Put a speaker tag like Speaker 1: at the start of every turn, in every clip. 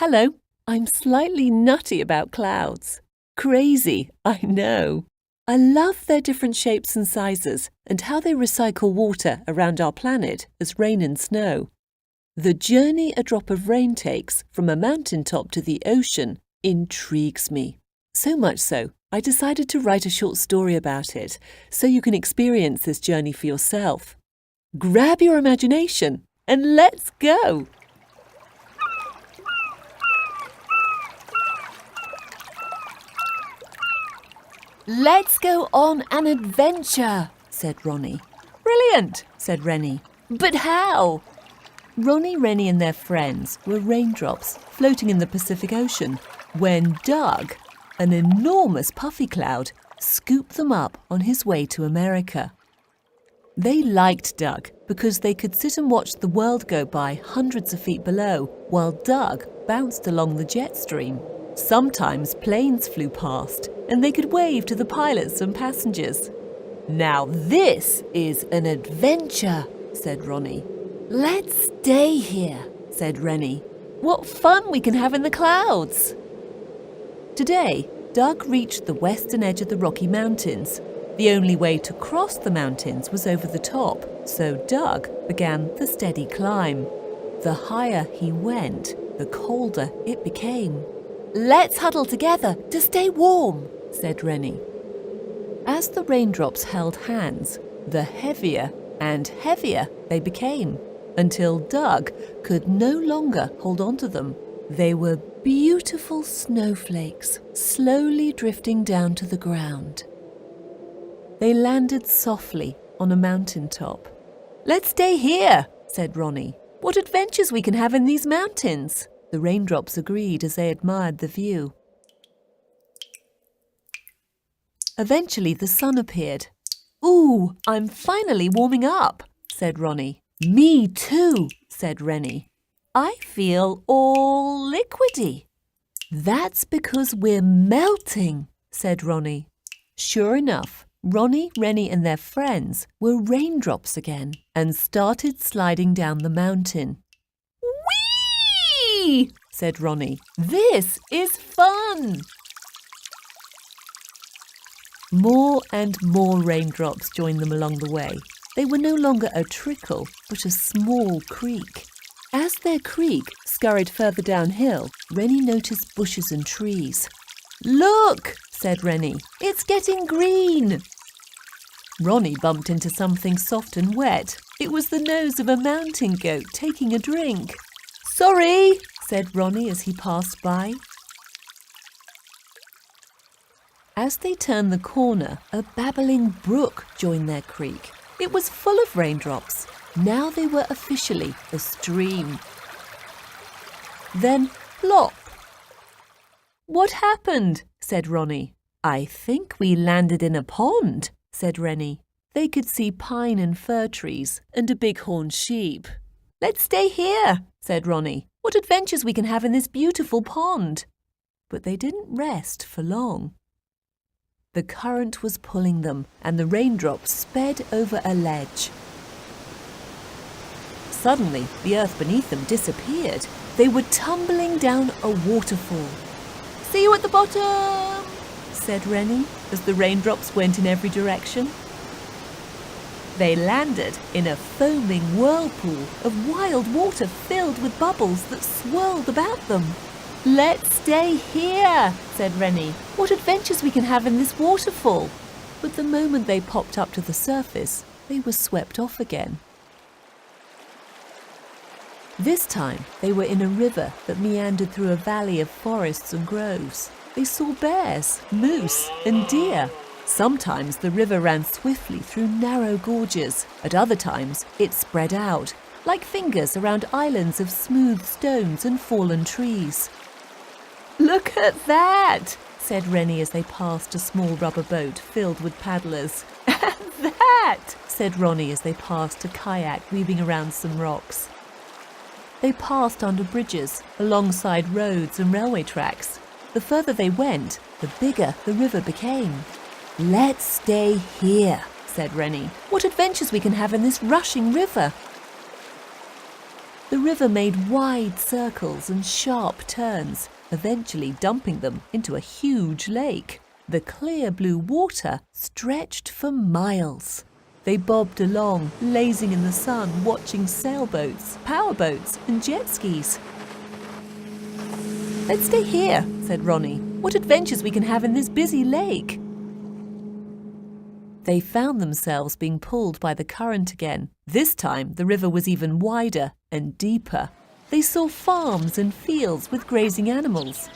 Speaker 1: Hello, I'm slightly nutty about clouds. Crazy, I know. I love their different shapes and sizes and how they recycle water around our planet as rain and snow. The journey a drop of rain takes from a mountaintop to the ocean intrigues me. So much so, I decided to write a short story about it so you can experience this journey for yourself. Grab your imagination and let's go! Let's go on an adventure, said Ronnie. Brilliant, said Rennie. But how? Ronnie, Rennie and their friends were raindrops floating in the Pacific Ocean when Doug, an enormous puffy cloud, scooped them up on his way to America. They liked Doug because they could sit and watch the world go by hundreds of feet below while Doug bounced along the jet stream. Sometimes planes flew past and they could wave to the pilots and passengers. Now this is an adventure, said Ronnie. Let's stay here, said Rennie. What fun we can have in the clouds! Today, Doug reached the western edge of the Rocky Mountains. The only way to cross the mountains was over the top, so Doug began the steady climb. The higher he went, the colder it became. Let's huddle together to stay warm, said Rennie. As the raindrops held hands, the heavier and heavier they became, until Doug could no longer hold on to them. They were beautiful snowflakes, slowly drifting down to the ground. They landed softly on a mountaintop. Let's stay here, said Ronnie. What adventures we can have in these mountains! The raindrops agreed as they admired the view. Eventually the sun appeared. Ooh, I'm finally warming up, said Ronnie. Me too, said Rennie. I feel all liquidy. That's because we're melting, said Ronnie. Sure enough, Ronnie, Rennie and their friends were raindrops again and started sliding down the mountain. Whee! Said Ronnie. This is fun! More and more raindrops joined them along the way. They were no longer a trickle, but a small creek. As their creek scurried further downhill, Rennie noticed bushes and trees. Look, said Rennie, it's getting green. Ronnie bumped into something soft and wet. It was the nose of a mountain goat taking a drink. Sorry, said Ronnie as he passed by. As they turned the corner, a babbling brook joined their creek. It was full of raindrops. Now they were officially a stream. Then, plop! What happened? Said Ronnie. I think we landed in a pond, said Rennie. They could see pine and fir trees and a bighorn sheep. Let's stay here, said Ronnie. What adventures we can have in this beautiful pond. But they didn't rest for long. The current was pulling them, and the raindrops sped over a ledge. Suddenly, the earth beneath them disappeared. They were tumbling down a waterfall. See you at the bottom, said Rennie, as the raindrops went in every direction. They landed in a foaming whirlpool of wild water filled with bubbles that swirled about them. Let's stay here, said Rennie. What adventures we can have in this waterfall. But the moment they popped up to the surface, they were swept off again. This time, they were in a river that meandered through a valley of forests and groves. They saw bears, moose, and deer. Sometimes the river ran swiftly through narrow gorges. At other times, it spread out, like fingers around islands of smooth stones and fallen trees. Look at that, said Rennie as they passed a small rubber boat filled with paddlers. And that, said Ronnie as they passed a kayak weaving around some rocks. They passed under bridges, alongside roads and railway tracks. The further they went, the bigger the river became. Let's stay here, said Rennie. What adventures we can have in this rushing river. The river made wide circles and sharp turns, eventually dumping them into a huge lake. The clear blue water stretched for miles. They bobbed along, lazing in the sun, watching sailboats, powerboats, and jet skis. "Let's stay here," said Ronnie. "What adventures we can have in this busy lake." They found themselves being pulled by the current again. This time, the river was even wider and deeper. They saw farms and fields with grazing animals.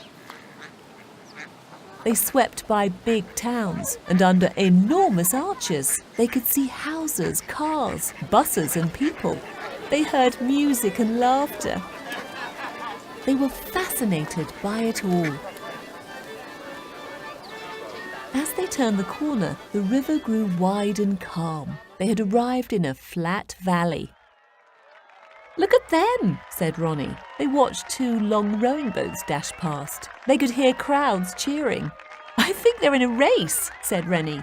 Speaker 1: They swept by big towns, and under enormous arches, they could see houses, cars, buses, and people. They heard music and laughter. They were fascinated by it all. As they turned the corner, the river grew wide and calm. They had arrived in a flat valley. "Look at them," said Ronnie. They watched 2 long rowing boats dash past. They could hear crowds cheering. "I think they're in a race," said Rennie.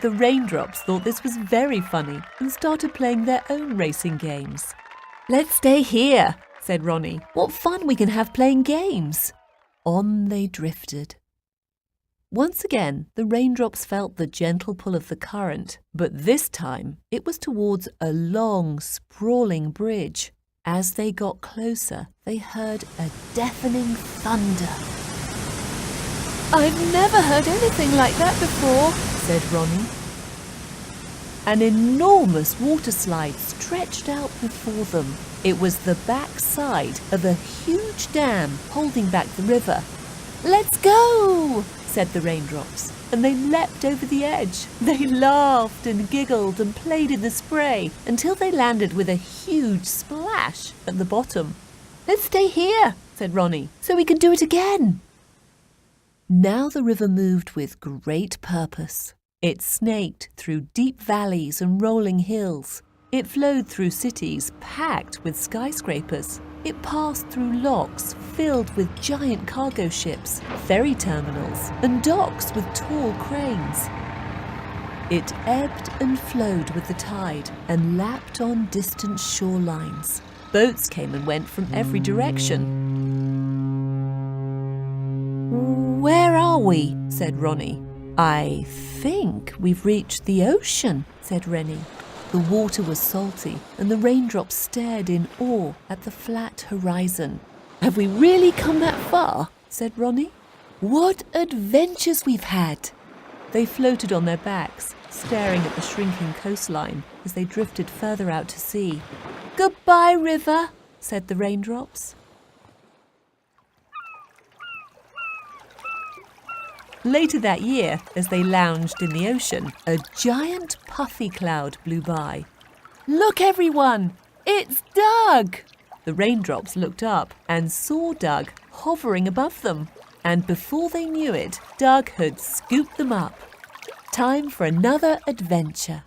Speaker 1: The raindrops thought this was very funny and started playing their own racing games. "Let's stay here," said Ronnie. "What fun we can have playing games." On they drifted. Once again, the raindrops felt the gentle pull of the current, but this time it was towards a long, sprawling bridge. As they got closer, they heard a deafening thunder. "I've never heard anything like that before," said Ronnie. An enormous waterslide stretched out before them. It was the backside of a huge dam holding back the river. "Let's go!" said the raindrops, and they leapt over the edge. They laughed and giggled and played in the spray until they landed with a huge splash at the bottom. "Let's stay here," said Ronnie, "so we can do it again." Now the river moved with great purpose. It snaked through deep valleys and rolling hills. It flowed through cities packed with skyscrapers. It passed through locks filled with giant cargo ships, ferry terminals, and docks with tall cranes. It ebbed and flowed with the tide and lapped on distant shorelines. Boats came and went from every direction. "Where are we?" said Ronnie. "I think we've reached the ocean," said Rennie. The water was salty, and the raindrops stared in awe at the flat horizon. "Have we really come that far?" said Ronnie. "What adventures we've had!" They floated on their backs, staring at the shrinking coastline as they drifted further out to sea. "Goodbye, river," said the raindrops. Later that year, as they lounged in the ocean, a giant puffy cloud blew by. "Look, everyone! It's Doug!" The raindrops looked up and saw Doug hovering above them. And before they knew it, Doug had scooped them up. Time for another adventure.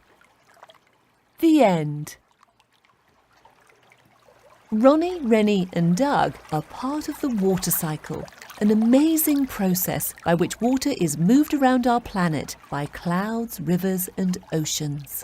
Speaker 1: The end. Ronnie, Rennie and Doug are part of the water cycle, an amazing process by which water is moved around our planet by clouds, rivers and oceans.